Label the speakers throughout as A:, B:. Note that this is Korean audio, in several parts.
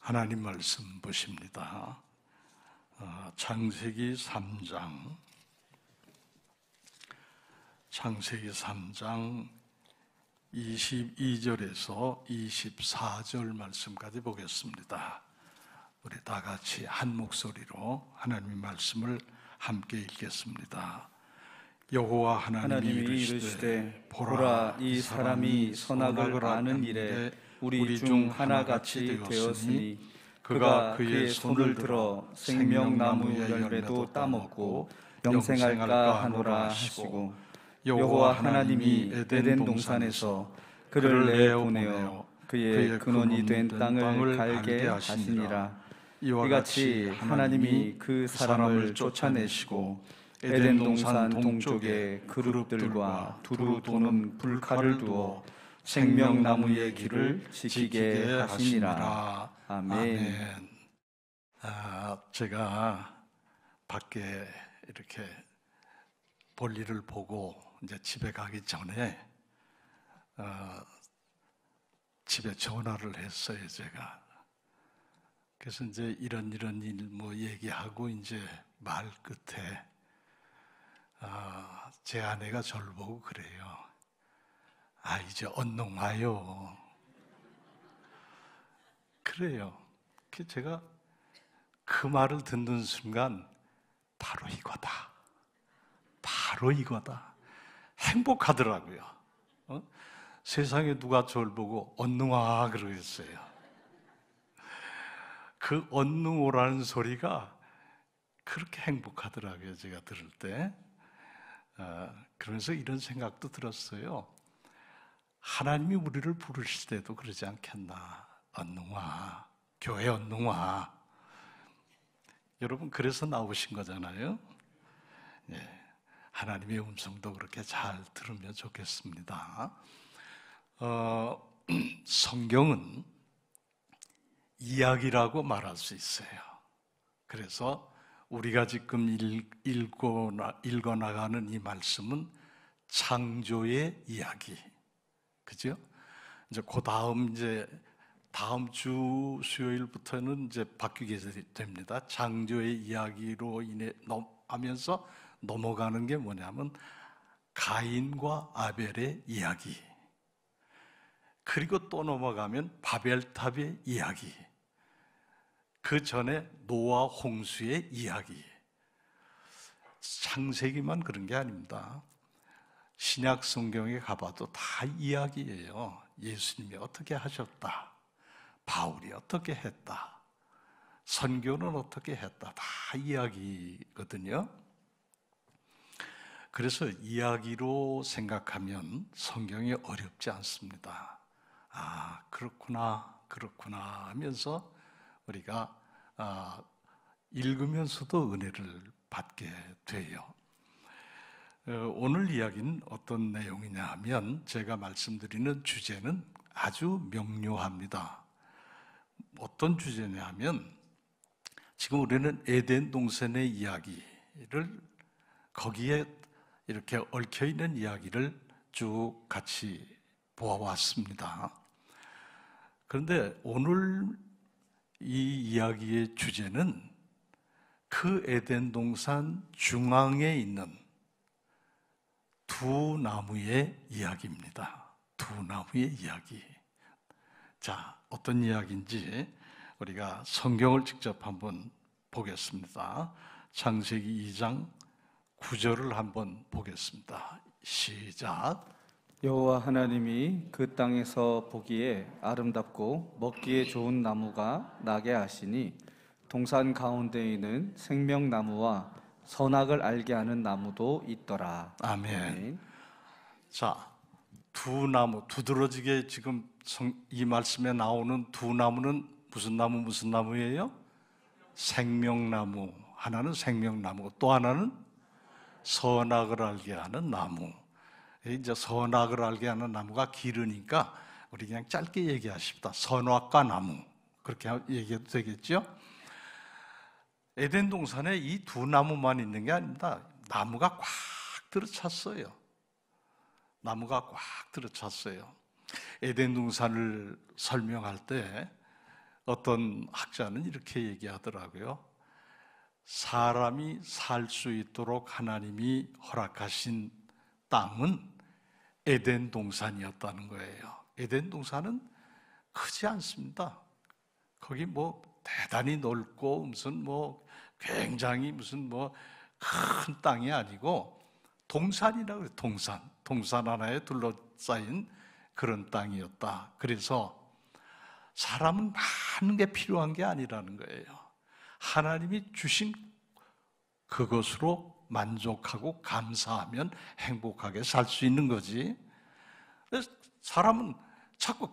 A: 하나님 말씀 보십니다. 창세기 3장 22절에서 24절 말씀까지 보겠습니다. 우리 다 같이 한 목소리로 하나님의 말씀을 함께 읽겠습니다. 여호와 하나님이 이르시되 보라, 이 사람이 선악을 아는 일에 우리 중 하나같이 되었으니 그가 그의 손을 들어 생명나무 열매도 따먹고 영생할까 하노라 하시고, 여호와 하나님이 에덴 동산에서 그를 내어보내어 그의 근원이 된 땅을 갈게 하시니라. 이같이 하나님이 그 사람을 쫓아내시고 에덴 동산 동쪽에 그룹들과 두루 도는 불칼을 두어 생명나무의 길을 지키게 하시니라. 아멘. 제가 밖에 이렇게 볼일을 보고 이제 집에 가기 전에 집에 전화를 했어요, 제가. 그래서 이제 이런 일 뭐 얘기하고 이제 말 끝에 제 아내가 저를 보고 그래요. 이제 언능 와요. 그래요. 제가 그 말을 듣는 순간 바로 이거다. 바로 이거다. 행복하더라고요. 세상에 누가 저를 보고 언능 와 그러겠어요. 그 언능 오라는 소리가 그렇게 행복하더라고요, 제가 들을 때. 그러면서 이런 생각도 들었어요. 하나님이 우리를 부르실 때도 그러지 않겠나. 언능와, 교회 언능와. 여러분, 그래서 나오신 거잖아요. 하나님의 음성도 그렇게 잘 들으면 좋겠습니다. 성경은 이야기라고 말할 수 있어요. 그래서 우리가 지금 읽어나가는 이 말씀은 창조의 이야기. 그죠? 이제 다음 주 수요일부터는 이제 바뀌게 됩니다. 창조의 이야기로 하면서 넘어가는 게 뭐냐면 가인과 아벨의 이야기. 그리고 또 넘어가면 바벨탑의 이야기. 그 전에 노아 홍수의 이야기. 창세기만 그런 게 아닙니다. 신약 성경에 가봐도 다 이야기예요. 예수님이 어떻게 하셨다, 바울이 어떻게 했다, 선교는 어떻게 했다, 다 이야기거든요. 그래서 이야기로 생각하면 성경이 어렵지 않습니다. 그렇구나 하면서 우리가 읽으면서도 은혜를 받게 돼요. 오늘 이야기는 어떤 내용이냐 하면, 제가 말씀드리는 주제는 아주 명료합니다. 어떤 주제냐 하면, 지금 우리는 에덴 동산의 이야기를, 거기에 이렇게 얽혀있는 이야기를 쭉 같이 보아왔습니다. 그런데 오늘 이 이야기의 주제는 그 에덴 동산 중앙에 있는 두 나무의 이야기입니다. 두 나무의 이야기. 자, 어떤 이야기인지 우리가 성경을 직접 한번 보겠습니다. 창세기 2장 9절을 한번 보겠습니다. 시작.
B: 여호와 하나님이 그 땅에서 보기에 아름답고 먹기에 좋은 나무가 나게 하시니 동산 가운데 있는 생명나무와 선악을 알게 하는 나무도 있더라.
A: 아멘. 자, 두 나무, 두드러지게 지금 이 말씀에 나오는 두 나무는 무슨 나무예요? 생명나무. 하나는 생명나무, 또 하나는 선악을 알게 하는 나무. 이제 선악을 알게 하는 나무가 길으니까 우리 그냥 짧게 얘기하십시다. 선악과 나무. 그렇게 얘기해도 되겠죠? 에덴 동산에 이 두 나무만 있는 게 아닙니다. 나무가 꽉 들어찼어요. 나무가 꽉 들어찼어요. 에덴 동산을 설명할 때 어떤 학자는 이렇게 얘기하더라고요. 사람이 살 수 있도록 하나님이 허락하신 땅은 에덴 동산이었다는 거예요. 에덴 동산은 크지 않습니다. 거기 뭐 대단히 넓고 무슨 뭐 굉장히 무슨 뭐 큰 땅이 아니고 동산이라고 그래요. 동산 하나에 둘러싸인 그런 땅이었다. 그래서 사람은 많은 게 필요한 게 아니라는 거예요. 하나님이 주신 그것으로 만족하고 감사하면 행복하게 살 수 있는 거지. 그래서 사람은 자꾸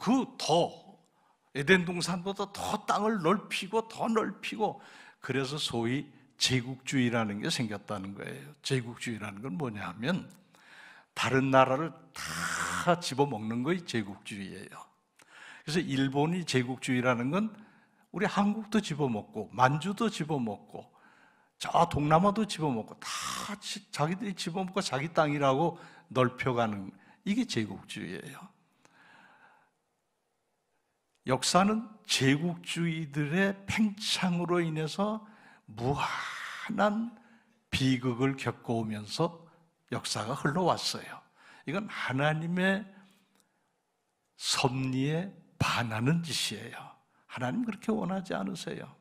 A: 에덴 동산보다 더 땅을 넓히고 더 넓히고, 그래서 소위 제국주의라는 게 생겼다는 거예요. 제국주의라는 건 뭐냐 하면 다른 나라를 다 집어먹는 것이 제국주의예요. 그래서 일본이 제국주의라는 건 우리 한국도 집어먹고 만주도 집어먹고 저 동남아도 집어먹고 다 자기들이 집어먹고 자기 땅이라고 넓혀가는, 이게 제국주의예요. 역사는 제국주의들의 팽창으로 인해서 무한한 비극을 겪어오면서 역사가 흘러왔어요. 이건 하나님의 섭리에 반하는 짓이에요. 하나님 그렇게 원하지 않으세요.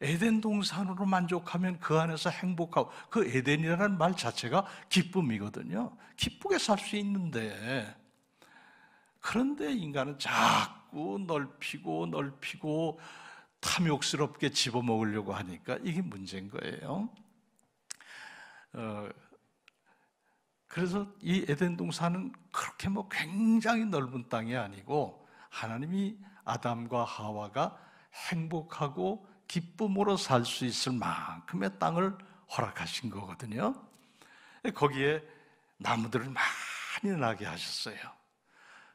A: 에덴 동산으로 만족하면 그 안에서 행복하고, 그 에덴이라는 말 자체가 기쁨이거든요. 기쁘게 살 수 있는데, 그런데 인간은 자꾸 넓히고 탐욕스럽게 집어먹으려고 하니까 이게 문제인 거예요. 그래서 이 에덴 동산은 그렇게 뭐 굉장히 넓은 땅이 아니고 하나님이 아담과 하와가 행복하고 기쁨으로 살 수 있을 만큼의 땅을 허락하신 거거든요. 거기에 나무들을 많이 나게 하셨어요.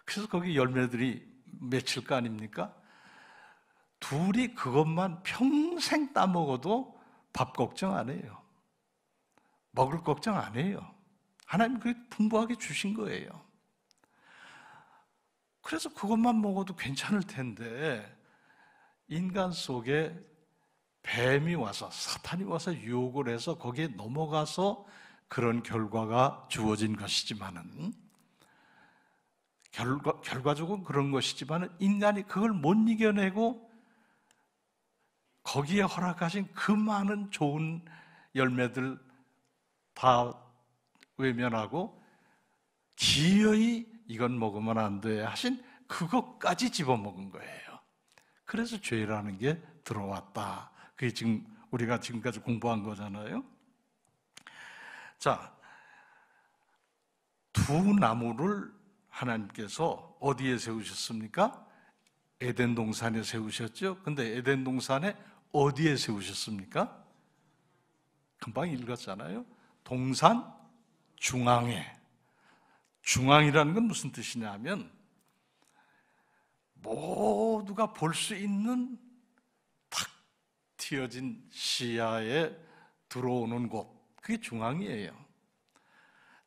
A: 그래서 거기 열매들이 맺힐 거 아닙니까? 둘이 그것만 평생 따먹어도 밥 걱정 안 해요. 먹을 걱정 안 해요. 하나님 그게 풍부하게 주신 거예요. 그래서 그것만 먹어도 괜찮을 텐데, 인간 속에 뱀이 와서, 사탄이 와서 유혹을 해서 거기에 넘어가서 그런 결과가 주어진 것이지만은, 결과적으로 그런 것이지만은 인간이 그걸 못 이겨내고 거기에 허락하신 그 많은 좋은 열매들 다 외면하고 기어이 이건 먹으면 안 돼 하신 그것까지 집어먹은 거예요. 그래서 죄라는 게 들어왔다. 그게 지금 우리가 지금까지 공부한 거잖아요. 자, 두 나무를 하나님께서 어디에 세우셨습니까? 에덴 동산에 세우셨죠? 근데 에덴 동산에 어디에 세우셨습니까? 금방 읽었잖아요. 동산 중앙에. 중앙이라는 건 무슨 뜻이냐면 모두가 볼 수 있는 탁 트여진 시야에 들어오는 곳, 그게 중앙이에요.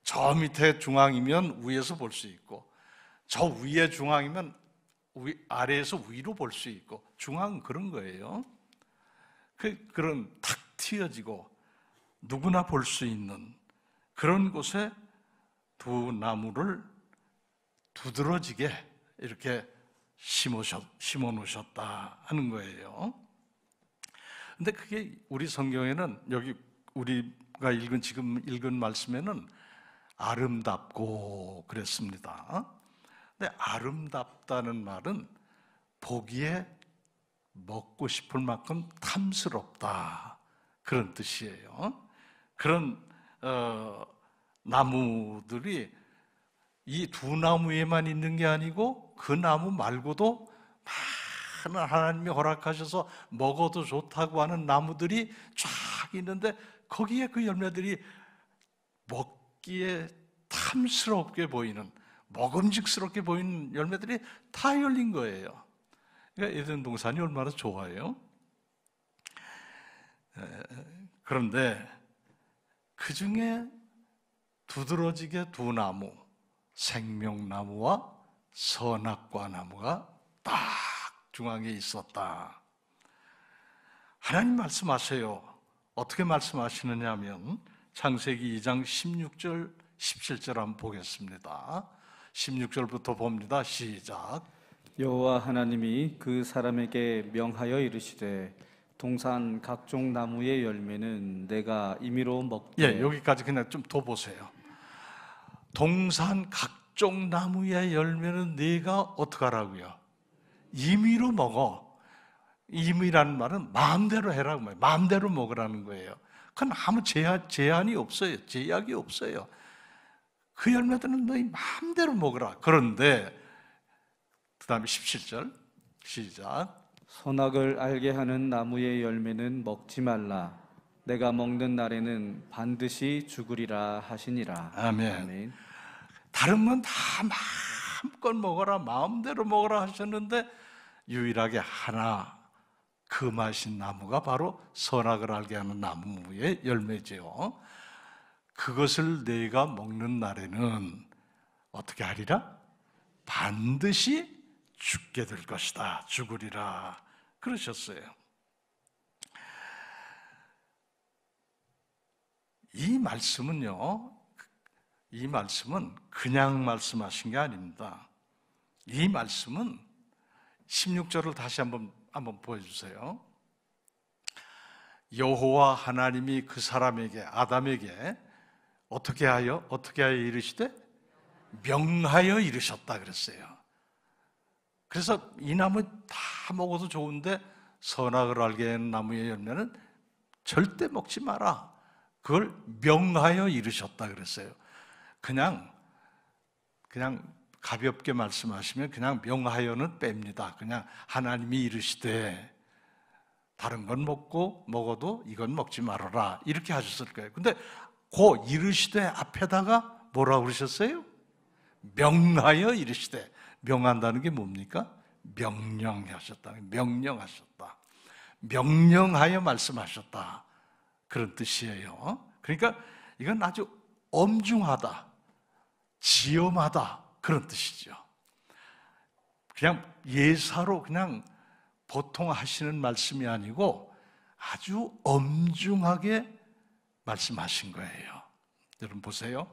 A: 저 밑에 중앙이면 위에서 볼 수 있고, 저 위에 중앙이면 아래에서 위로 볼 수 있고, 중앙은 그런 거예요. 그런 탁 트여지고 누구나 볼 수 있는 그런 곳에 두 나무를 두드러지게 이렇게 심어 놓으셨다 하는 거예요. 근데 그게 우리 성경에는, 여기 우리가 지금 읽은 말씀에는 아름답고 그랬습니다. 근데 아름답다는 말은 보기에 먹고 싶을 만큼 탐스럽다, 그런 뜻이에요. 그런 나무들이 이 두 나무에만 있는 게 아니고 그 나무 말고도 많은 하나님이 허락하셔서 먹어도 좋다고 하는 나무들이 쫙 있는데, 거기에 그 열매들이 먹기에 탐스럽게 보이는, 먹음직스럽게 보이는 열매들이 다 열린 거예요. 그러니까 에덴 동산이 얼마나 좋아요. 그런데 그 중에 두드러지게 두 나무, 생명나무와 선악과 나무가 딱 중앙에 있었다. 하나님 말씀하세요. 어떻게 말씀하시느냐 하면 창세기 2장 16절, 17절 한번 보겠습니다. 16절부터 봅니다. 시작.
B: 여호와 하나님이 그 사람에게 명하여 이르시되 동산 각종 나무의 열매는 내가 임의로 먹되
A: 여기까지 그냥 좀 더 보세요. 동산 각종 나무의 열매는 네가 어떡하라고요? 임의로 먹어. 임의라는 말은 마음대로 해라고 말이에요. 마음대로 먹으라는 거예요. 그건 아무 제한이 없어요. 제약이 없어요. 그 열매들은 너희 마음대로 먹으라. 그런데 그 다음에 17절 시작.
B: 선악을 알게 하는 나무의 열매는 먹지 말라. 내가 먹는 날에는 반드시 죽으리라 하시니라.
A: 아멘. 다른 건 다 마음껏 먹어라, 마음대로 먹어라 하셨는데 유일하게 하나 금하신 나무가 바로 선악을 알게 하는 나무의 열매지요. 그것을 내가 먹는 날에는 어떻게 하리라? 반드시 죽게 될 것이다. 죽으리라. 그러셨어요. 이 말씀은요, 이 말씀은 그냥 말씀하신 게 아닙니다. 이 말씀은 16절을 다시 한번 보여주세요. 여호와 하나님이 그 사람에게, 아담에게 어떻게 하여 이르시되? 명하여 이르셨다 그랬어요. 그래서 이 나무 다 먹어도 좋은데 선악을 알게 하는 나무의 열매는 절대 먹지 마라. 그걸 명하여 이르셨다 그랬어요. 그냥 가볍게 말씀하시면 그냥 명하여는 뺍니다. 그냥 하나님이 이르시되 다른 건 먹어도 이건 먹지 말아라 이렇게 하셨을 거예요. 근데 그 이르시되 앞에다가 뭐라고 그러셨어요? 명하여 이르시되. 명한다는 게 뭡니까? 명령하셨다. 명령하셨다. 명령하여 말씀하셨다. 그런 뜻이에요. 그러니까 이건 아주 엄중하다, 지엄하다 그런 뜻이죠. 그냥 예사로 그냥 보통 하시는 말씀이 아니고 아주 엄중하게 말씀하신 거예요. 여러분 보세요.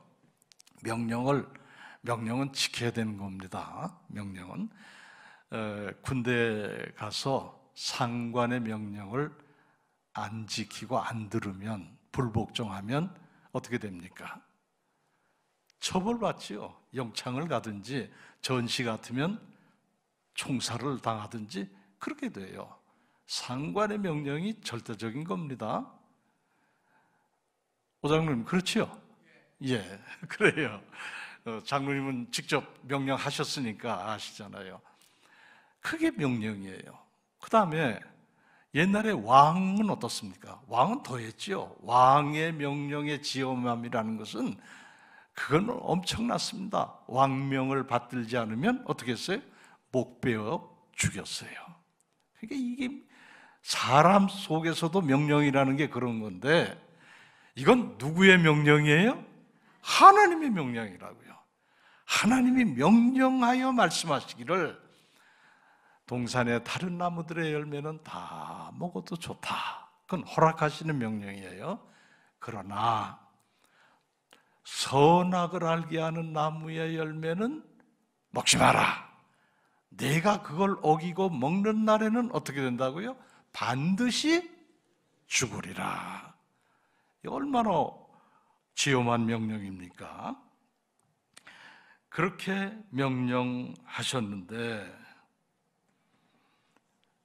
A: 명령은 지켜야 되는 겁니다. 명령은 군대 가서 상관의 명령을 안 지키고 안 들으면, 불복종하면 어떻게 됩니까? 처벌받지요. 영창을 가든지 전시 같으면 총살을 당하든지 그렇게 돼요. 상관의 명령이 절대적인 겁니다. 오장로님 그렇지요? 예, 그래요. 장로님은 직접 명령하셨으니까 아시잖아요. 그게 명령이에요. 그 다음에 옛날에 왕은 어떻습니까? 왕은 더했죠. 왕의 명령의 지엄함이라는 것은 그건 엄청났습니다. 왕명을 받들지 않으면 어떻게 했어요? 목베어 죽였어요. 그러니까 이게 사람 속에서도 명령이라는 게 그런 건데 이건 누구의 명령이에요? 하나님의 명령이라고요. 하나님이 명령하여 말씀하시기를 동산의 다른 나무들의 열매는 다 먹어도 좋다. 그건 허락하시는 명령이에요. 그러나 선악을 알게 하는 나무의 열매는 먹지 마라. 내가 그걸 어기고 먹는 날에는 어떻게 된다고요? 반드시 죽으리라. 이 얼마나 지엄한 명령입니까? 그렇게 명령하셨는데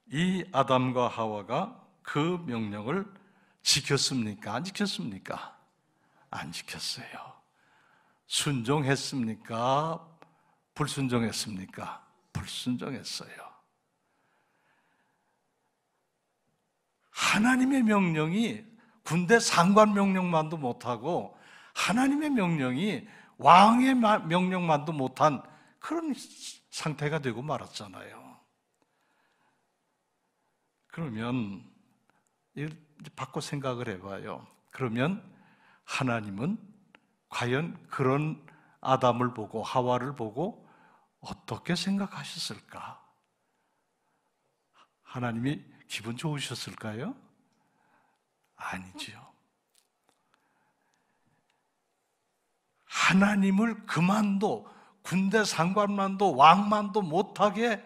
A: 이 아담과 하와가 그 명령을 지켰습니까? 안 지켰습니까? 안 지켰어요. 순종했습니까? 불순종했습니까? 불순종했어요. 하나님의 명령이 군대 상관 명령만도 못하고 하나님의 명령이 왕의 명령만도 못한 그런 상태가 되고 말았잖아요. 그러면 이제 바꿔 생각을 해봐요. 그러면 하나님은 과연 그런 아담을 보고 하와를 보고 어떻게 생각하셨을까? 하나님이 기분 좋으셨을까요? 아니지요. 하나님을 그만도 군대 상관만도 왕만도 못하게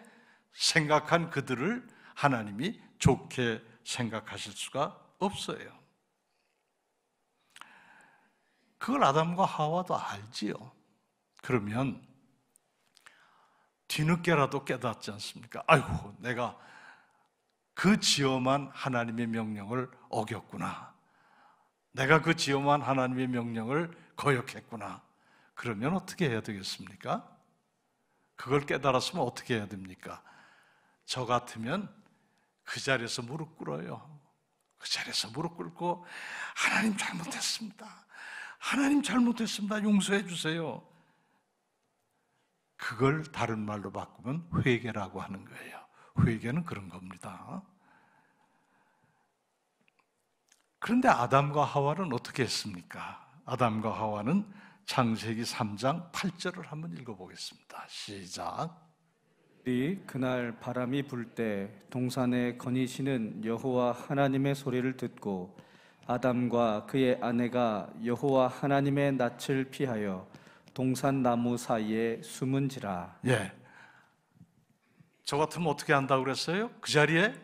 A: 생각한 그들을 하나님이 좋게 생각하실 수가 없어요. 그걸 아담과 하와도 알지요. 그러면 뒤늦게라도 깨닫지 않습니까? 아이고, 내가 그 지엄한 하나님의 명령을 어겼구나. 내가 그 지엄한 하나님의 명령을 거역했구나. 그러면 어떻게 해야 되겠습니까? 그걸 깨달았으면 어떻게 해야 됩니까? 저 같으면 그 자리에서 무릎 꿇어요. 그 자리에서 무릎 꿇고 하나님 잘못했습니다. 하나님 잘못했습니다. 용서해 주세요. 그걸 다른 말로 바꾸면 회개라고 하는 거예요. 회개는 그런 겁니다. 그런데 아담과 하와는 어떻게 했습니까? 아담과 하와는 창세기 3장 8절을 한번 읽어보겠습니다. 시작.
B: 그날 바람이 불 때 동산에 거니시는 여호와 하나님의 소리를 듣고 아담과 그의 아내가 여호와 하나님의 낯을 피하여 동산 나무 사이에 숨은지라.
A: 예, 저 같으면 어떻게 한다고 그랬어요? 그 자리에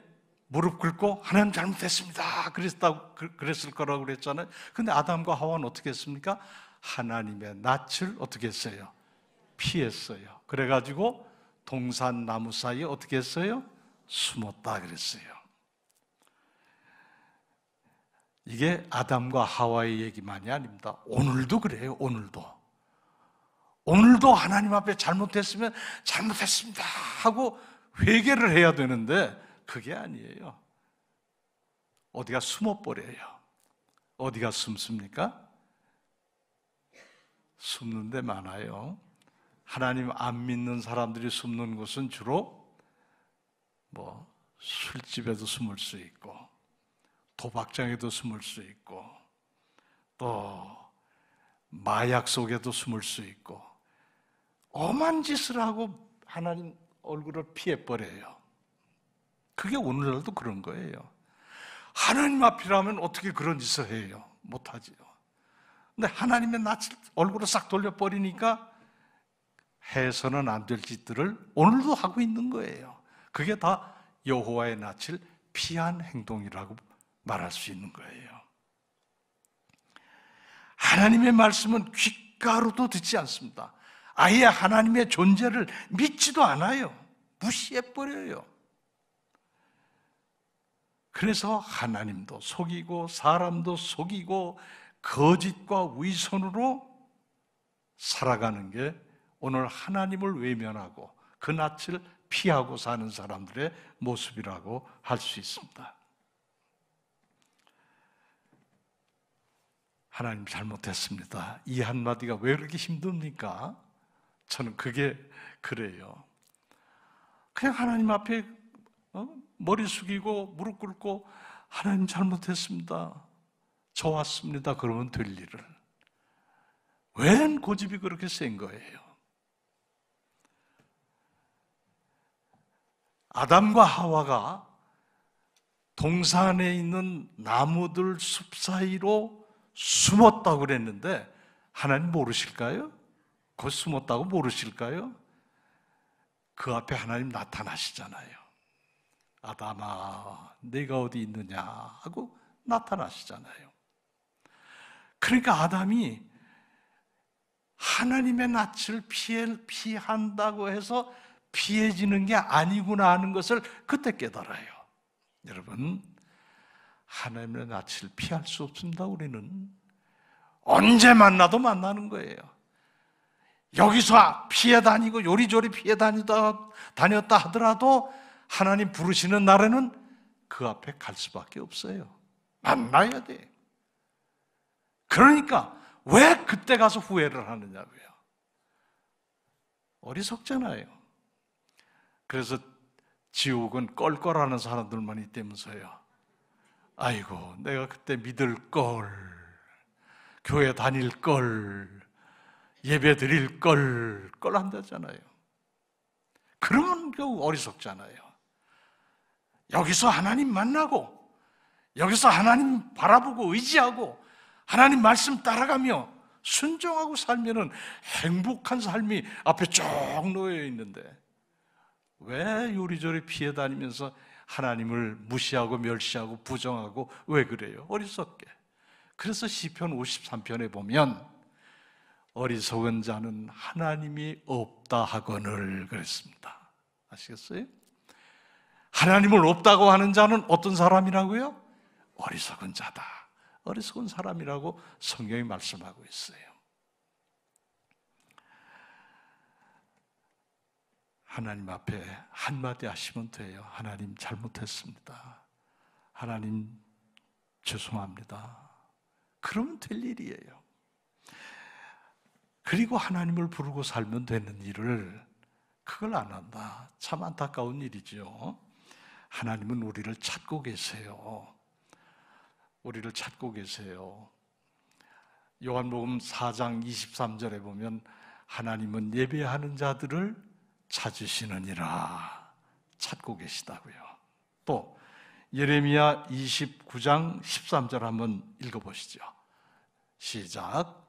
A: 무릎 꿇고 하나님 잘못했습니다 그랬을 거라고 그랬잖아요. 근데 아담과 하와는 어떻게 했습니까? 하나님의 낯을 어떻게 했어요? 피했어요. 그래가지고 동산 나무 사이에 어떻게 했어요? 숨었다 그랬어요. 이게 아담과 하와의 얘기만이 아닙니다. 오늘도 그래요. 오늘도 하나님 앞에 잘못했으면 잘못했습니다 하고 회개를 해야 되는데 그게 아니에요. 어디가 숨어버려요. 어디가 숨습니까? 숨는 데 많아요. 하나님 안 믿는 사람들이 숨는 곳은 주로 술집에도 숨을 수 있고 도박장에도 숨을 수 있고 또 마약 속에도 숨을 수 있고 엄한 짓을 하고 하나님 얼굴을 피해버려요. 그게 오늘날도 그런 거예요. 하나님 앞이라면 어떻게 그런 짓을 해요? 못하지요. 근데 하나님의 낯을 얼굴을 싹 돌려버리니까 해서는 안 될 짓들을 오늘도 하고 있는 거예요. 그게 다 여호와의 낯을 피한 행동이라고 말할 수 있는 거예요. 하나님의 말씀은 귓가루도 듣지 않습니다. 아예 하나님의 존재를 믿지도 않아요. 무시해버려요. 그래서 하나님도 속이고 사람도 속이고 거짓과 위선으로 살아가는 게 오늘 하나님을 외면하고 그 낯을 피하고 사는 사람들의 모습이라고 할 수 있습니다. 하나님 잘못했습니다. 이 한마디가 왜 그렇게 힘듭니까? 저는 그게 그래요. 그냥 하나님 앞에 머리 숙이고 무릎 꿇고 하나님 잘못했습니다. 저 왔습니다. 그러면 될 일을. 웬 고집이 그렇게 센 거예요? 아담과 하와가 동산에 있는 나무들 숲 사이로 숨었다고 그랬는데 하나님 모르실까요? 그 숨었다고 모르실까요? 그 앞에 하나님 나타나시잖아요. 아담아, 네가 어디 있느냐 하고 나타나시잖아요. 그러니까 아담이 하나님의 낯을 피한다고 해서 피해지는 게 아니구나 하는 것을 그때 깨달아요. 여러분, 하나님의 낯을 피할 수 없습니다. 우리는 언제 만나도 만나는 거예요. 여기서 피해 다니고 요리조리 피해 다녔다 하더라도 하나님 부르시는 날에는 그 앞에 갈 수밖에 없어요. 만나야 돼. 그러니까 왜 그때 가서 후회를 하느냐고요. 어리석잖아요. 그래서 지옥은 껄껄하는 사람들만 있다면서요. 아이고, 내가 그때 믿을 걸, 교회 다닐 걸, 예배 드릴 걸 한다잖아요. 그러면 겨우 어리석잖아요. 여기서 하나님 만나고 여기서 하나님 바라보고 의지하고 하나님 말씀 따라가며 순종하고 살면은 행복한 삶이 앞에 쭉 놓여 있는데 왜 요리조리 피해 다니면서 하나님을 무시하고 멸시하고 부정하고 왜 그래요? 어리석게. 그래서 시편 53편에 보면 어리석은 자는 하나님이 없다 하거늘 그랬습니다. 아시겠어요? 하나님을 없다고 하는 자는 어떤 사람이라고요? 어리석은 자다. 어리석은 사람이라고 성경이 말씀하고 있어요. 하나님 앞에 한마디 하시면 돼요. 하나님 잘못했습니다. 하나님 죄송합니다. 그러면 될 일이에요. 그리고 하나님을 부르고 살면 되는 일을 그걸 안 한다. 참 안타까운 일이죠. 하나님은 우리를 찾고 계세요. 우리를 찾고 계세요. 요한복음 4장 23절에 보면 하나님은 예배하는 자들을 찾으시느니라 찾고 계시다고요. 또 예레미야 29장 13절 한번 읽어보시죠. 시작.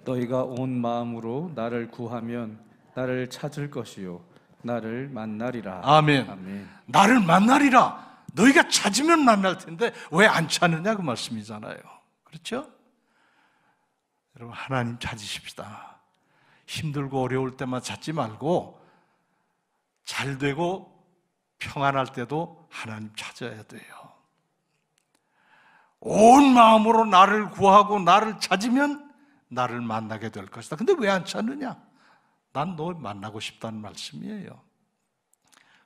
B: 너희가 온 마음으로 나를 구하면 나를 찾을 것이요 나를 만나리라.
A: 아멘.
B: 아멘.
A: 나를 만나리라. 너희가 찾으면 만날 텐데 왜 안 찾느냐 그 말씀이잖아요. 그렇죠? 여러분 하나님 찾으십시다. 힘들고 어려울 때만 찾지 말고 잘 되고 평안할 때도 하나님 찾아야 돼요. 온 마음으로 나를 구하고 나를 찾으면 나를 만나게 될 것이다. 근데 왜 안 찾느냐? 난 너 만나고 싶다는 말씀이에요.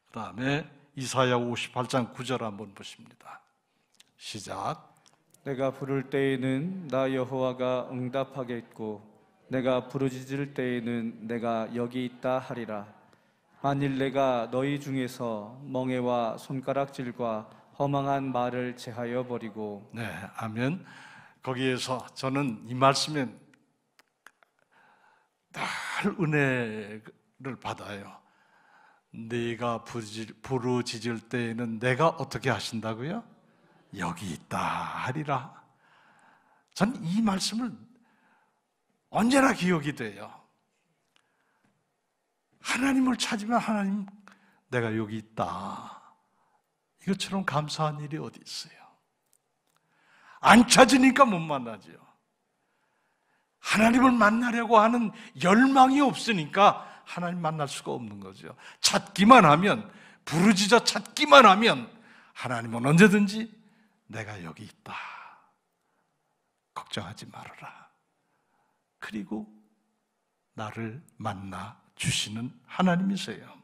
A: 그 다음에 이사야 58장 9절 한번 보십니다. 시작.
B: 내가 부를 때에는 나 여호와가 응답하겠고 내가 부르짖을 때에는 내가 여기 있다 하리라. 만일 내가 너희 중에서 멍에와 손가락질과 허망한 말을 제하여 버리고.
A: 네, 아멘. 거기에서 저는 이 말씀에 늘 은혜를 받아요. 네가 부르짖을 때에는 내가 어떻게 하신다고요? 여기 있다 하리라. 전 이 말씀을 언제나 기억이 돼요. 하나님을 찾으면 하나님 내가 여기 있다. 이것처럼 감사한 일이 어디 있어요? 안 찾으니까 못 만나죠. 하나님을 만나려고 하는 열망이 없으니까 하나님 만날 수가 없는 거죠. 찾기만 하면, 부르짖어 찾기만 하면 하나님은 언제든지 내가 여기 있다. 걱정하지 말아라. 그리고 나를 만나 주시는 하나님이세요.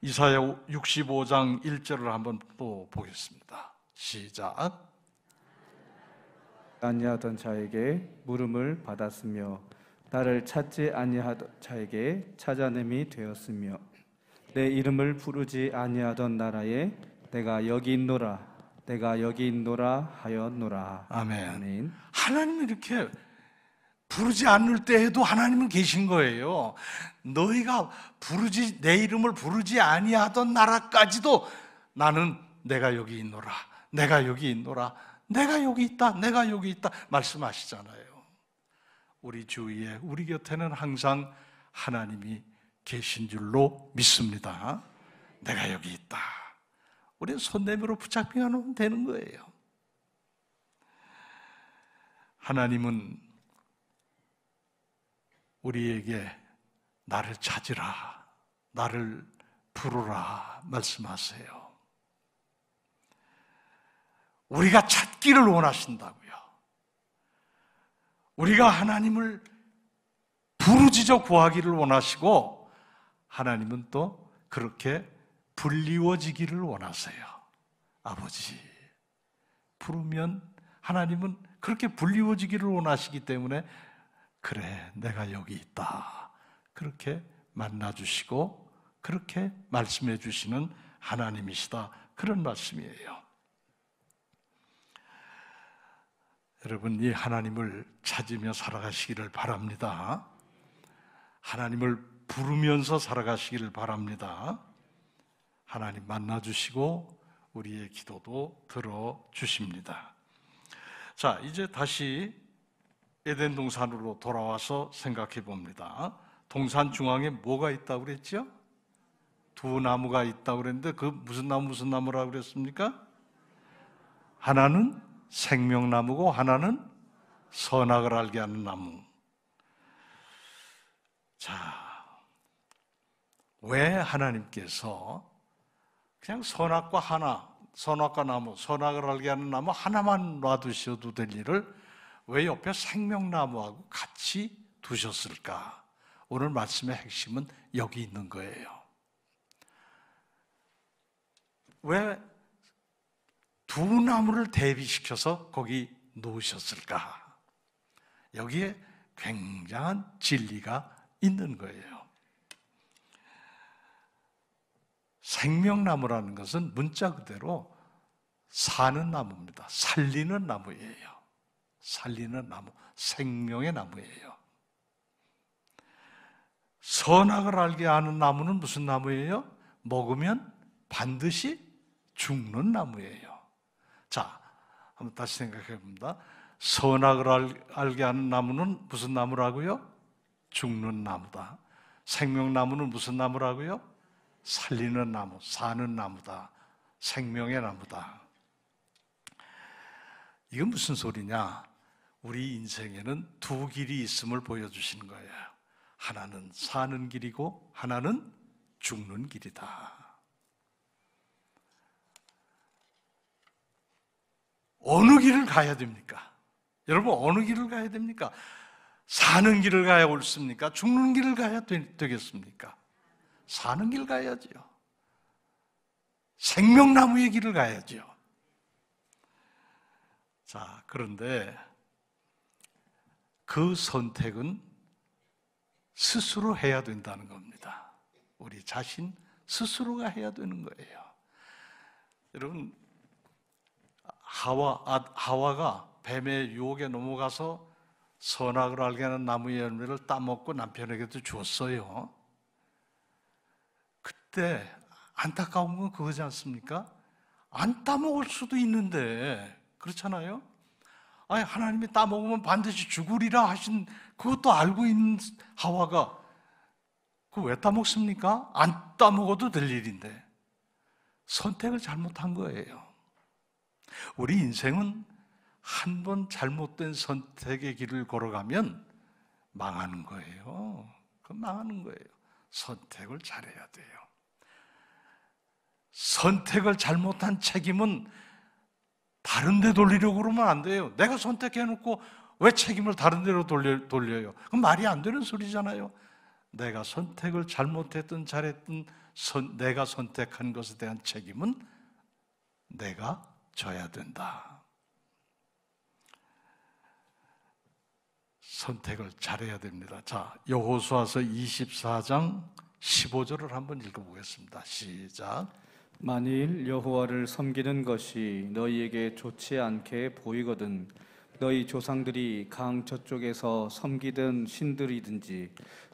A: 이사야 65장 1절을 한번 또 보겠습니다. 시작.
B: 아니하던 자에게 물음을 받았으며 나를 찾지 아니하던 자에게 찾아냄이 되었으며 내 이름을 부르지 아니하던 나라에 내가 여기 있노라 내가 여기 있노라 하였노라.
A: 아멘.
B: 아멘.
A: 하나님은 이렇게 부르지 않을 때에도 하나님은 계신 거예요. 너희가 내 이름을 부르지 아니하던 나라까지도 나는 내가 여기 있노라 내가 여기 있노라 내가 여기 있다 내가 여기 있다 말씀하시잖아요. 우리 주위에 우리 곁에는 항상 하나님이 계신 줄로 믿습니다. 내가 여기 있다. 우리는 손 내밀어 붙잡기만 하면 되는 거예요. 하나님은 우리에게 나를 찾으라, 나를 부르라 말씀하세요. 우리가 찾기를 원하신다고요. 우리가 하나님을 부르짖어 구하기를 원하시고 하나님은 또 그렇게 불리워지기를 원하세요. 아버지, 부르면 하나님은 그렇게 불리워지기를 원하시기 때문에 그래, 내가 여기 있다. 그렇게 만나주시고 그렇게 말씀해 주시는 하나님이시다. 그런 말씀이에요. 여러분, 이 하나님을 찾으며 살아가시기를 바랍니다. 하나님을 부르면서 살아가시기를 바랍니다. 하나님 만나주시고 우리의 기도도 들어주십니다. 자, 이제 다시 에덴 동산으로 돌아와서 생각해 봅니다. 동산 중앙에 뭐가 있다고 그랬죠? 두 나무가 있다고 그랬는데 그 무슨 나무라고 그랬습니까? 하나는 생명나무고 하나는 선악을 알게 하는 나무. 자, 왜 하나님께서 그냥 선악과 나무, 선악을 알게 하는 나무 하나만 놔두셔도 될 일을 왜 옆에 생명나무하고 같이 두셨을까? 오늘 말씀의 핵심은 여기 있는 거예요. 왜 두 나무를 대비시켜서 거기 놓으셨을까? 여기에 굉장한 진리가 있는 거예요. 생명나무라는 것은 문자 그대로 사는 나무입니다. 살리는 나무예요. 살리는 나무, 생명의 나무예요. 선악을 알게 하는 나무는 무슨 나무예요? 먹으면 반드시 죽는 나무예요. 자, 한번 다시 생각해 봅니다. 선악을 알게 하는 나무는 무슨 나무라고요? 죽는 나무다. 생명나무는 무슨 나무라고요? 살리는 나무, 사는 나무다. 생명의 나무다. 이건 무슨 소리냐? 우리 인생에는 두 길이 있음을 보여주시는 거예요. 하나는 사는 길이고 하나는 죽는 길이다. 어느 길을 가야 됩니까? 여러분, 어느 길을 가야 됩니까? 사는 길을 가야 옳습니까? 죽는 길을 가야 되겠습니까? 사는 길 가야죠. 생명나무의 길을 가야죠. 자, 그런데 그 선택은 스스로 해야 된다는 겁니다. 우리 자신 스스로가 해야 되는 거예요. 여러분, 하와가 뱀의 유혹에 넘어가서 선악을 알게 하는 나무의 열매를 따먹고 남편에게도 줬어요. 그때 안타까운 건 그거지 않습니까? 안 따먹을 수도 있는데, 그렇잖아요? 아니, 하나님이 따먹으면 반드시 죽으리라 하신 그것도 알고 있는 하와가 그거 왜 따먹습니까? 안 따먹어도 될 일인데 선택을 잘못한 거예요. 우리 인생은 한 번 잘못된 선택의 길을 걸어가면 망하는 거예요. 그건 망하는 거예요. 선택을 잘해야 돼요. 선택을 잘못한 책임은 다른 데 돌리려고 그러면 안 돼요. 내가 선택해놓고 왜 책임을 다른 데로 돌려요? 그건 말이 안 되는 소리잖아요. 내가 선택을 잘못했든 잘했든 내가 선택한 것에 대한 책임은 내가 져야 된다. 선택을 잘해야 됩니다. 자, 여호수아서 24장 15절을 한번 읽어보겠습니다. 시작.
B: 만일 여호와를 섬기는 것이 너희에게 좋지 않게 보이거든 너희 조상들이 강 저쪽에서 섬기던 신들이든지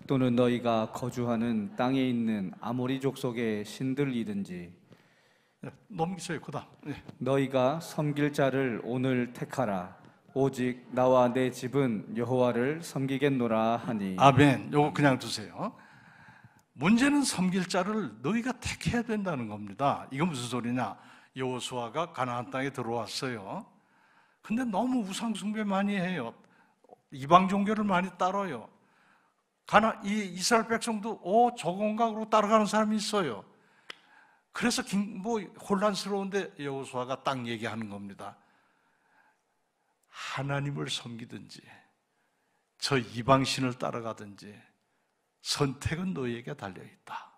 B: 또는 너희가 거주하는 땅에 있는 아모리 족속의 신들이든지
A: 넘기세요. 그다음.
B: 너희가 섬길 자를 오늘 택하라. 오직 나와 내 집은 여호와를 섬기겠노라 하니.
A: 아멘. 요거 그냥 두세요. 문제는 섬길 자를 너희가 택해야 된다는 겁니다. 이건 무슨 소리냐? 여호수아가 가나안 땅에 들어왔어요. 근데 너무 우상 숭배 많이 해요. 이방 종교를 많이 따라요. 이스라엘 백성도 저건가로 따라가는 사람이 있어요. 그래서 혼란스러운데 여호수아가 딱 얘기하는 겁니다. 하나님을 섬기든지 저 이방신을 따라가든지 선택은 너희에게 달려있다.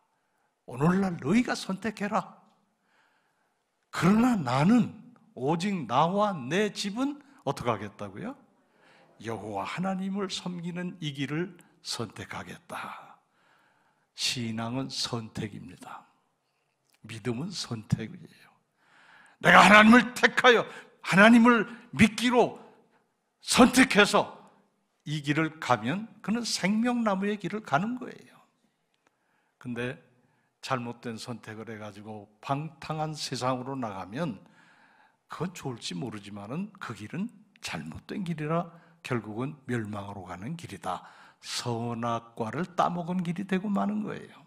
A: 오늘날 너희가 선택해라. 그러나 나는 오직 나와 내 집은 어떻게 하겠다고요? 여호와 하나님을 섬기는 이 길을 선택하겠다. 신앙은 선택입니다. 믿음은 선택이에요. 내가 하나님을 택하여 하나님을 믿기로 선택해서 이 길을 가면 그는 생명나무의 길을 가는 거예요. 근데 잘못된 선택을 해가지고 방탕한 세상으로 나가면 그건 좋을지 모르지만은 그 길은 잘못된 길이라 결국은 멸망으로 가는 길이다. 선악과를 따먹은 길이 되고 마는 거예요.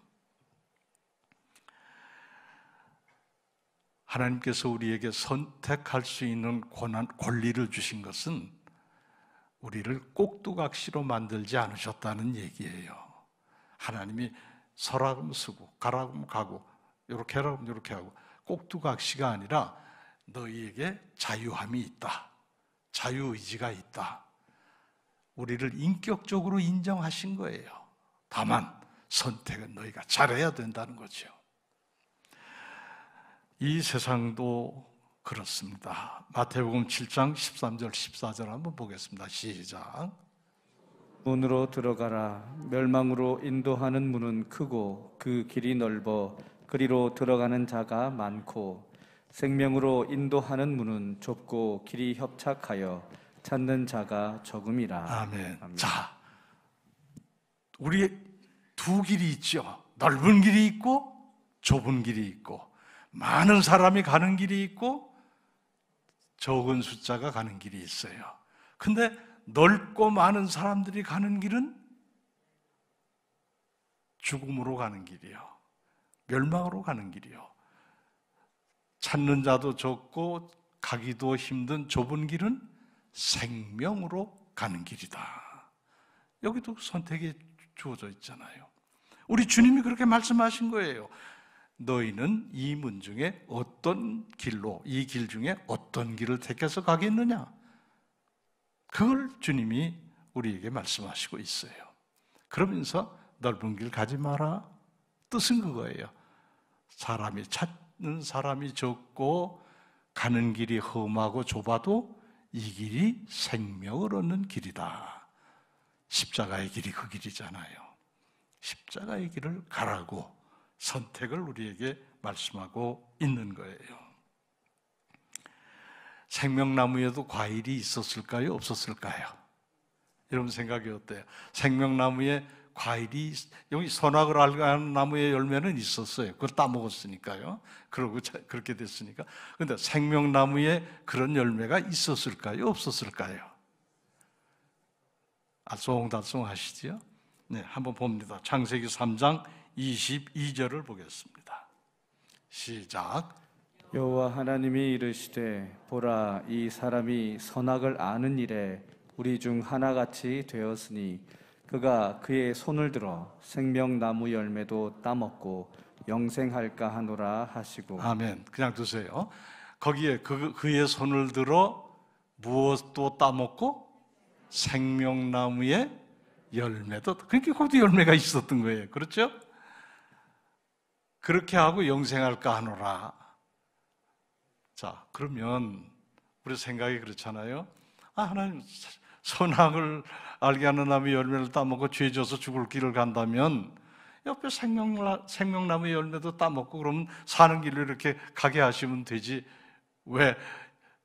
A: 하나님께서 우리에게 선택할 수 있는 권리를 주신 것은 우리를 꼭두각시로 만들지 않으셨다는 얘기예요. 하나님이 서라면 쓰고 가라면 가고 이렇게 하라면 이렇게 하고 꼭두각시가 아니라 너희에게 자유함이 있다. 자유의지가 있다. 우리를 인격적으로 인정하신 거예요. 다만 선택은 너희가 잘해야 된다는 거죠. 이 세상도 그렇습니다. 마태복음 7장 13절 14절 한번 보겠습니다. 시작.
B: 문으로 들어가라. 멸망으로 인도하는 문은 크고 그 길이 넓어 그리로 들어가는 자가 많고 생명으로 인도하는 문은 좁고 길이 협착하여 찾는 자가 적음이라.
A: 아멘.
B: 아멘.
A: 자, 우리 두 길이 있죠. 넓은 길이 있고 좁은 길이 있고 많은 사람이 가는 길이 있고 적은 숫자가 가는 길이 있어요. 근데 넓고 많은 사람들이 가는 길은 죽음으로 가는 길이요. 멸망으로 가는 길이요. 찾는 자도 적고 가기도 힘든 좁은 길은 생명으로 가는 길이다. 여기도 선택이 주어져 있잖아요. 우리 주님이 그렇게 말씀하신 거예요. 너희는 이 문 중에 어떤 길로, 이 길 중에 어떤 길을 택해서 가겠느냐? 그걸 주님이 우리에게 말씀하시고 있어요. 그러면서 넓은 길 가지 마라. 뜻은 그거예요. 찾는 사람이 적고 가는 길이 험하고 좁아도 이 길이 생명을 얻는 길이다. 십자가의 길이 그 길이잖아요. 십자가의 길을 가라고 선택을 우리에게 말씀하고 있는 거예요. 생명나무에도 과일이 있었을까요? 없었을까요? 여러분 생각이 어때요? 생명나무에 과일이, 여기 선악을 알아가는 나무의 열매는 있었어요. 그걸 따먹었으니까요. 그러고 그렇게 됐으니까. 그런데 생명나무에 그런 열매가 있었을까요? 없었을까요? 알쏭달쏭 하시죠? 네, 한번 봅니다. 창세기 3장 22절을 보겠습니다. 시작.
B: 여호와 하나님이 이르시되 보라 이 사람이 선악을 아는 일에 우리 중 하나같이 되었으니 그가 그의 손을 들어 생명나무 열매도 따먹고 영생할까 하노라 하시고. 아멘.
A: 그냥 두세요. 거기에 그의 손을 들어 무엇도 따먹고 생명나무의 열매도, 그러니까 거기도 열매가 있었던 거예요. 그렇죠? 그렇게 하고 영생할까 하노라. 자, 그러면 우리 생각이 그렇잖아요. 하나님 선악을 알게 하는 나무의 열매를 따먹고 죄 져서 죽을 길을 간다면 옆에 생명나무의 열매도 따먹고 그러면 사는 길로 이렇게 가게 하시면 되지. 왜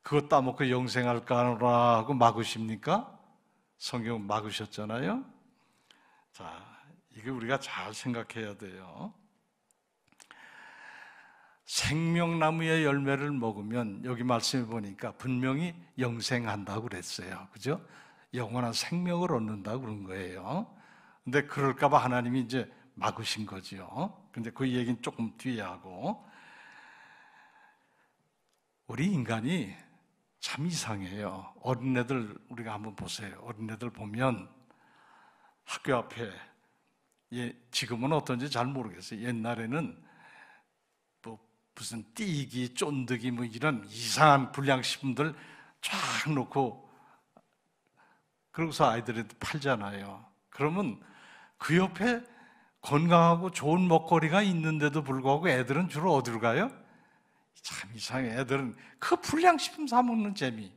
A: 그거 따먹고 영생할까 하노라 하고 막으십니까? 성경 막으셨잖아요. 자, 이게 우리가 잘 생각해야 돼요. 생명나무의 열매를 먹으면 여기 말씀해 보니까 분명히 영생한다고 그랬어요. 그죠? 영원한 생명을 얻는다고 그런 거예요. 근데 그럴까봐 하나님이 이제 막으신 거죠. 근데 그 얘기는 조금 뒤에 하고, 우리 인간이 참 이상해요. 어린애들 우리가 한번 보세요. 어린애들 보면 학교 앞에, 지금은 어떤지 잘 모르겠어요. 옛날에는 무슨 띠기, 쫀득이 뭐 이런 이상한 불량식품들 쫙 놓고 그러고서 아이들한테 팔잖아요. 그러면 그 옆에 건강하고 좋은 먹거리가 있는데도 불구하고 애들은 주로 어디로 가요? 참 이상해. 애들은 그 불량식품 사 먹는 재미,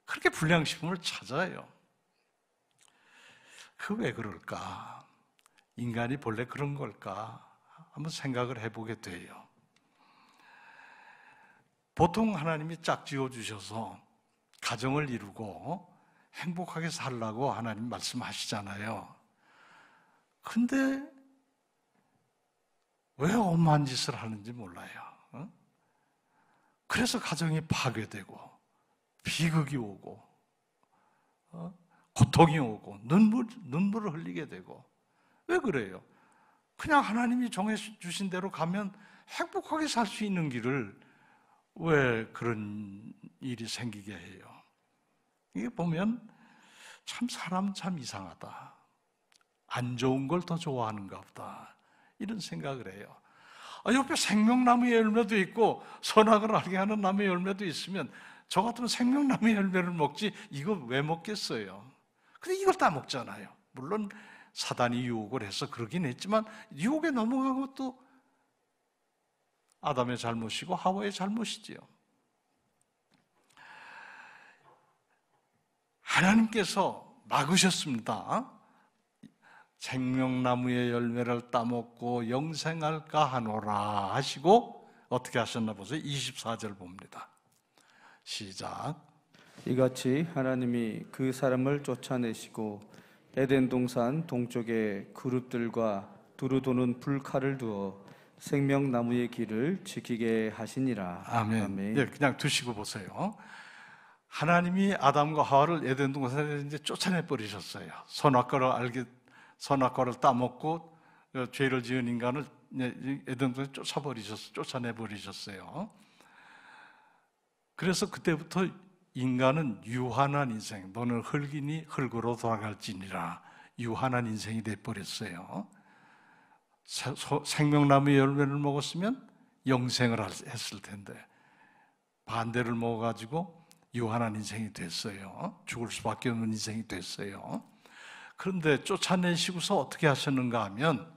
A: 그렇게 불량식품을 찾아요. 그 왜 그럴까? 인간이 본래 그런 걸까? 한번 생각을 해보게 돼요. 보통 하나님이 짝 지어주셔서 가정을 이루고 행복하게 살라고 하나님 말씀하시잖아요. 근데 왜 엄한 짓을 하는지 몰라요. 그래서 가정이 파괴되고 비극이 오고 고통이 오고 눈물을 흘리게 되고. 왜 그래요? 그냥 하나님이 정해주신 대로 가면 행복하게 살 수 있는 길을 왜 그런 일이 생기게 해요? 이게 보면 참 사람은 참 이상하다. 안 좋은 걸 더 좋아하는가 보다. 이런 생각을 해요. 옆에 생명나무의 열매도 있고 선악을 알게 하는 나무의 열매도 있으면 저 같으면 생명나무의 열매를 먹지 이거 왜 먹겠어요? 근데 이걸 다 먹잖아요. 물론 사단이 유혹을 해서 그러긴 했지만 유혹에 넘어간 것도 아담의 잘못이고 하와의 잘못이지요. 하나님께서 막으셨습니다. 생명나무의 열매를 따먹고 영생할까 하노라 하시고 어떻게 하셨나 보세요. 24절 봅니다. 시작.
B: 이같이 하나님이 그 사람을 쫓아내시고 에덴 동산 동쪽에 그룹들과 두루 도는 불칼을 두어 생명나무의 길을 지키게 하시니라.
A: 아멘. 예, 그냥 두시고 보세요. 하나님이 아담과 하와를 에덴 동산에 이제 쫓아내 버리셨어요. 선악과를 따먹고 죄를 지은 인간을 에덴 동산에 쫓아내 버리셨어요. 그래서 그때부터 인간은 유한한 인생, 너는 흙이니 흙으로 돌아갈지니라, 유한한 인생이 돼버렸어요. 생명나무의 열매를 먹었으면 영생을 했을 텐데 반대를 먹어가지고 유한한 인생이 됐어요. 죽을 수밖에 없는 인생이 됐어요. 그런데 쫓아내시고서 어떻게 하셨는가 하면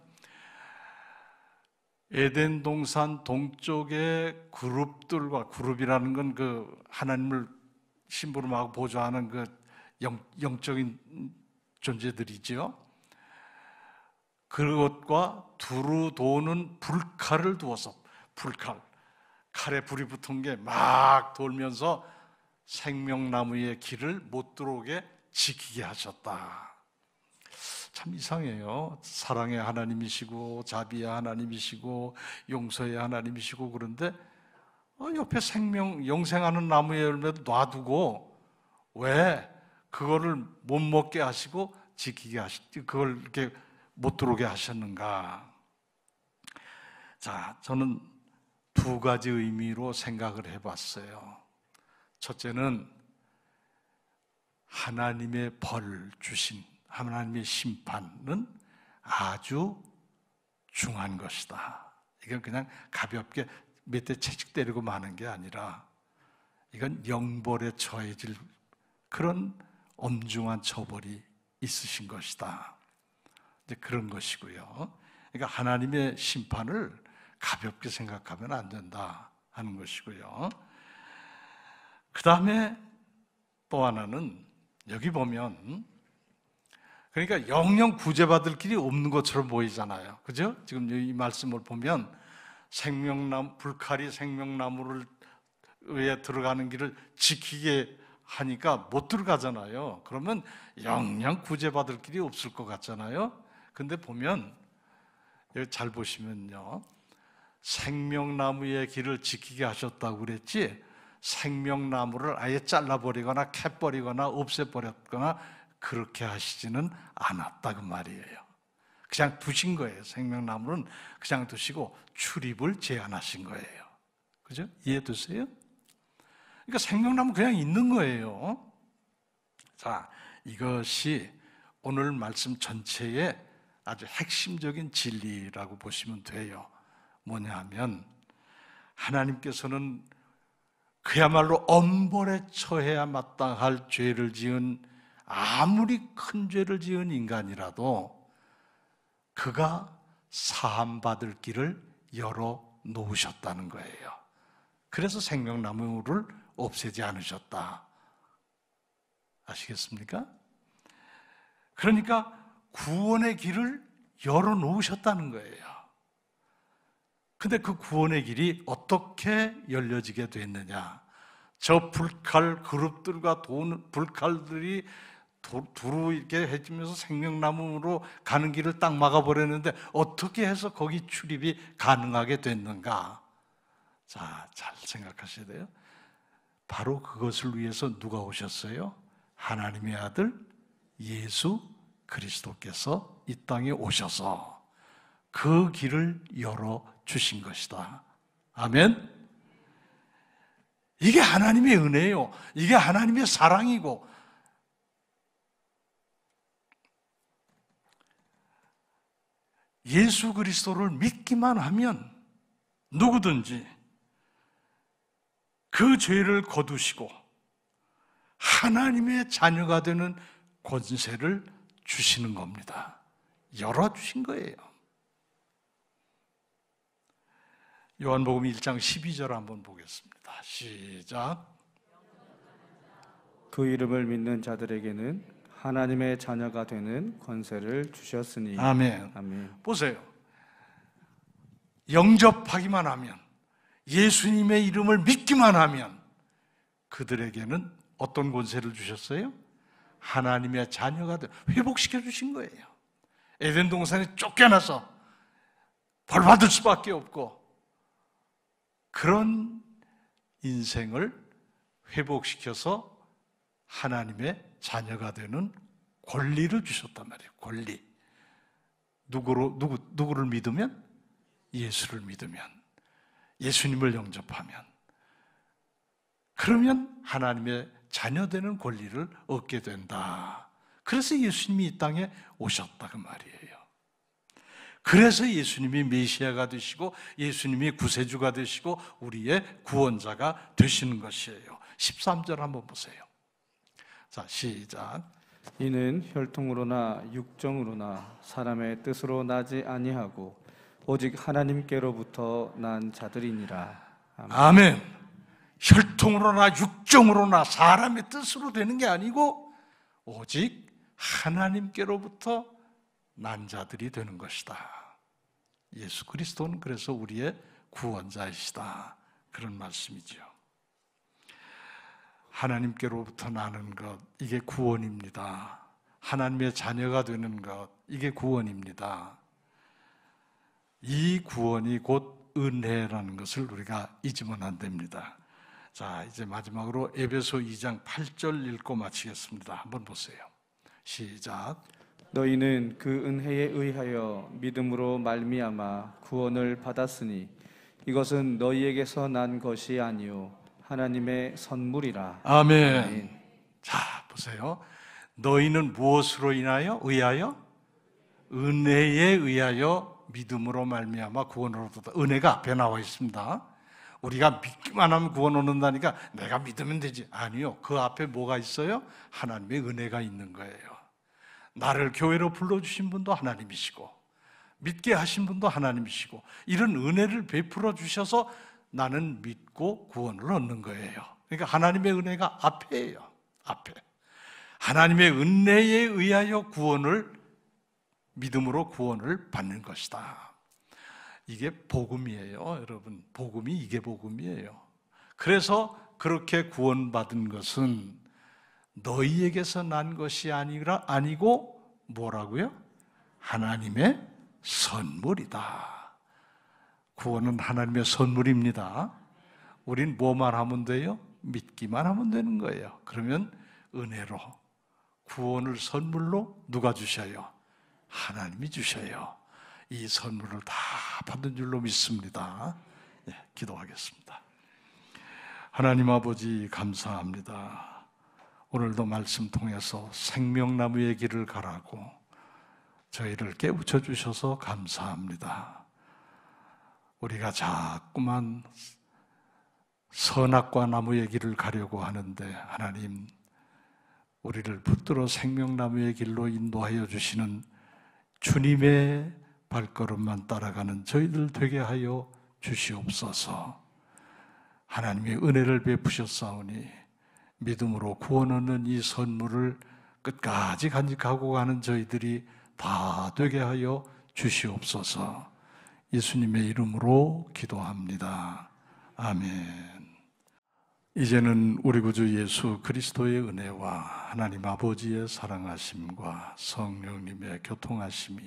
A: 에덴 동산 동쪽의 그룹이라는 건 그 하나님을 심부름하고 보조하는 그 영적인 존재들이죠. 그것과 두루 도는 불칼을 두어서 칼에 불이 붙은 게 막 돌면서 생명나무의 길을 못 들어오게 지키게 하셨다. 참 이상해요. 사랑의 하나님이시고 자비의 하나님이시고 용서의 하나님이시고 그런데 옆에 영생하는 나무의 열매도 놔두고 왜 그거를 못 먹게 하시고 그걸 이렇게 못 들어오게 하셨는가? 자, 저는 두 가지 의미로 생각을 해봤어요. 첫째는 하나님의 벌 주신 하나님의 심판은 아주 중한 것이다. 이건 그냥 가볍게 몇 대 채찍 때리고 마는 게 아니라 이건 영벌에 처해질 그런 엄중한 처벌이 있으신 것이다. 이제 그런 것이고요. 그러니까 하나님의 심판을 가볍게 생각하면 안 된다 하는 것이고요. 그 다음에 또 하나는 여기 보면 그러니까 영영 구제받을 길이 없는 것처럼 보이잖아요. 그죠? 지금 이 말씀을 보면 불칼이 생명나무를 에 들어가는 길을 지키게 하니까 못 들어가잖아요. 그러면 영영 구제받을 길이 없을 것 같잖아요. 근데 보면 여기 잘 보시면요. 생명나무의 길을 지키게 하셨다고 그랬지 생명나무를 아예 잘라버리거나 캐버리거나 없애버렸거나 그렇게 하시지는 않았다 그 말이에요. 그냥 두신 거예요. 생명나무는 그냥 두시고 출입을 제한하신 거예요. 그죠? 이해되세요? 그러니까 생명나무 그냥 있는 거예요. 자, 이것이 오늘 말씀 전체의 아주 핵심적인 진리라고 보시면 돼요. 뭐냐 하면 하나님께서는 그야말로 엄벌에 처해야 마땅할 죄를 지은 아무리 큰 죄를 지은 인간이라도 그가 사함받을 길을 열어 놓으셨다는 거예요. 그래서 생명나무를 없애지 않으셨다. 아시겠습니까? 그러니까 구원의 길을 열어 놓으셨다는 거예요. 근데 그 구원의 길이 어떻게 열려지게 됐느냐? 저 불칼 그룹들과 불칼들이 두루 이렇게 해주면서 생명나무로 가는 길을 딱 막아버렸는데 어떻게 해서 거기 출입이 가능하게 됐는가? 자, 잘 생각하셔야 돼요. 바로 그것을 위해서 누가 오셨어요? 하나님의 아들 예수 그리스도께서 이 땅에 오셔서 그 길을 열어주신 것이다. 아멘? 이게 하나님의 은혜예요. 이게 하나님의 사랑이고, 예수 그리스도를 믿기만 하면 누구든지 그 죄를 거두시고 하나님의 자녀가 되는 권세를 주시는 겁니다. 열어주신 거예요. 요한복음 1장 12절 한번 보겠습니다. 시작.
B: 그 이름을 믿는 자들에게는 하나님의 자녀가 되는 권세를 주셨으니.
A: 아멘.
B: 아멘.
A: 보세요. 영접하기만 하면, 예수님의 이름을 믿기만 하면 그들에게는 어떤 권세를 주셨어요? 하나님의 자녀가 회복시켜 주신 거예요. 에덴 동산에 쫓겨나서 벌 받을 수밖에 없고 그런 인생을 회복시켜서 하나님의 자녀가 되는 권리를 주셨단 말이에요. 권리. 누구를 믿으면? 예수를 믿으면, 예수님을 영접하면, 그러면 하나님의 자녀 되는 권리를 얻게 된다. 그래서 예수님이 이 땅에 오셨다 그 말이에요. 그래서 예수님이 메시아가 되시고 예수님이 구세주가 되시고 우리의 구원자가 되시는 것이에요. 13절 한번 보세요. 자, 시작.
B: 이는 혈통으로나 육정으로나 사람의 뜻으로 나지 아니하고 오직 하나님께로부터 난 자들이니라. 아멘.
A: 아멘. 혈통으로나 육정으로나 사람의 뜻으로 되는 게 아니고 오직 하나님께로부터 난 자들이 되는 것이다. 예수 그리스도는 그래서 우리의 구원자이시다. 그런 말씀이죠. 하나님께로부터 나는 것, 이게 구원입니다. 하나님의 자녀가 되는 것, 이게 구원입니다. 이 구원이 곧 은혜라는 것을 우리가 잊으면 안 됩니다. 자, 이제 마지막으로 에베소 2장 8절 읽고 마치겠습니다. 한번 보세요. 시작.
B: 너희는 그 은혜에 의하여 믿음으로 말미암아 구원을 받았으니 이것은 너희에게서 난 것이 아니요 하나님의 선물이라.
A: 아멘.
B: 아멘.
A: 자, 보세요. 너희는 무엇으로 인하여? 의하여? 은혜에 의하여 믿음으로 말미암아 구원을 얻었다. 은혜가 앞에 나와 있습니다. 우리가 믿기만 하면 구원 얻는다니까 내가 믿으면 되지. 아니요. 그 앞에 뭐가 있어요? 하나님의 은혜가 있는 거예요. 나를 교회로 불러주신 분도 하나님이시고 믿게 하신 분도 하나님이시고 이런 은혜를 베풀어 주셔서 나는 믿고 구원을 얻는 거예요. 그러니까 하나님의 은혜가 앞에예요. 앞에. 하나님의 은혜에 의하여 구원을, 믿음으로 구원을 받는 것이다. 이게 복음이에요, 여러분. 복음이 이게 복음이에요. 그래서 그렇게 구원받은 것은 너희에게서 난 것이 아니고 뭐라고요? 하나님의 선물이다. 구원은 하나님의 선물입니다. 우린 뭐만 하면 돼요? 믿기만 하면 되는 거예요. 그러면 은혜로, 구원을 선물로 누가 주셔요? 하나님이 주셔요. 이 선물을 다 받은 줄로 믿습니다. 기도하겠습니다. 하나님 아버지 감사합니다. 오늘도 말씀 통해서 생명나무의 길을 가라고 저희를 깨우쳐 주셔서 감사합니다. 우리가 자꾸만 선악과 나무의 길을 가려고 하는데 하나님, 우리를 붙들어 생명나무의 길로 인도하여 주시는 주님의 발걸음만 따라가는 저희들 되게 하여 주시옵소서. 하나님의 은혜를 베푸셨사오니 믿음으로 구원 얻는 이 선물을 끝까지 간직하고 가는 저희들이 다 되게 하여 주시옵소서. 예수님의 이름으로 기도합니다. 아멘. 이제는 우리 구주 예수 그리스도의 은혜와 하나님 아버지의 사랑하심과 성령님의 교통하심이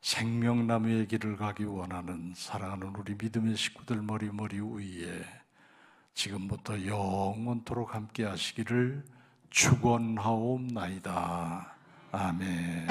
A: 생명나무의 길을 가기 원하는 사랑하는 우리 믿음의 식구들 머리 위에 지금부터 영원토록 함께 하시기를 축원하옵나이다. 아멘.